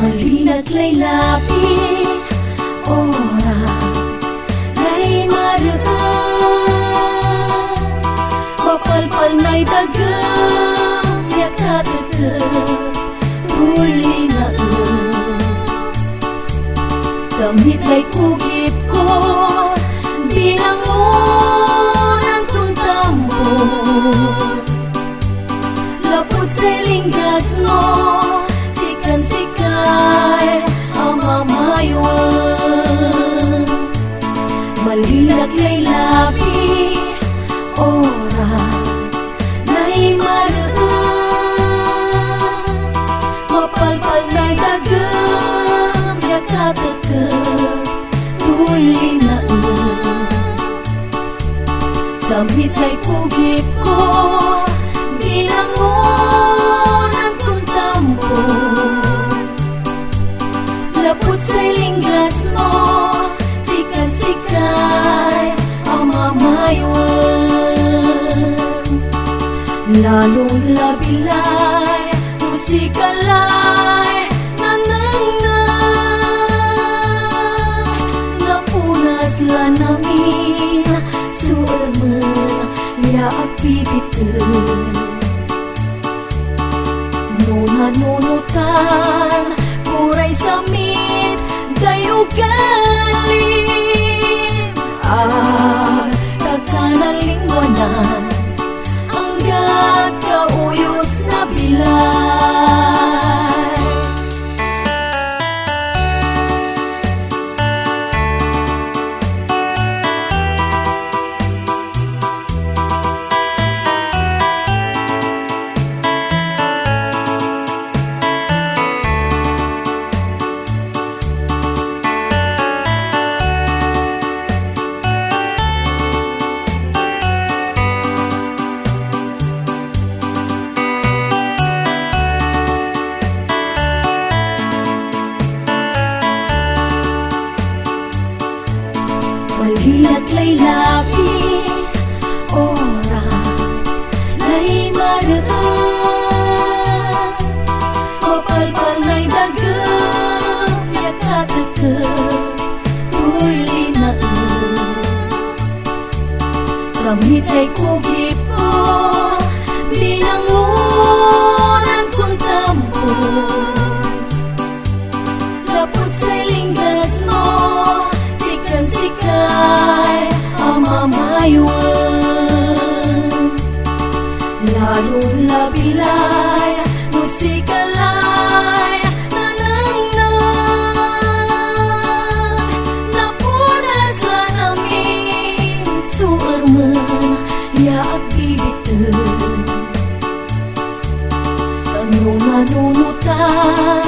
Malina't laylapi oras na'y maraan, mapalpal na'y dagang yakatagag tuli na sa mitlay kugip ko binangon ang tuntampo, lapot sa linggas mo sikan-sikay ang mamayuan. Malina't laylapi oras na'y maraan, mapalpal na'y dagang yakatagag tuli na sa mitlay kugip ko binangon ang tuntampo, lapot sa linggas mo sikan-sikay ang mamayuan. Lalong labilay musikalay nananay, napunas la namin suarman yaak bibitun. Nunutan kuray samit dayo galing at tagkanalingwanan hanggat kauyos na bilay. Malina't laylapi oras na'y maraan, mapalpal na'y dagang yakatagag tuli na sa mitlay kugip ko binangon ang tuntampo, lapot sa linggas mo sikan-sikay ang mamayuan. Lalong labilay musikalay nananay, napunas la namin suarman yaak bibitun. Tanong nanunutan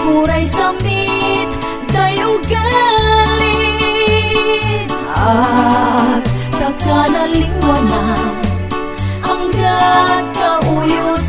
kuray samit dayo galing at tagkanalingwanan hanggat kauyos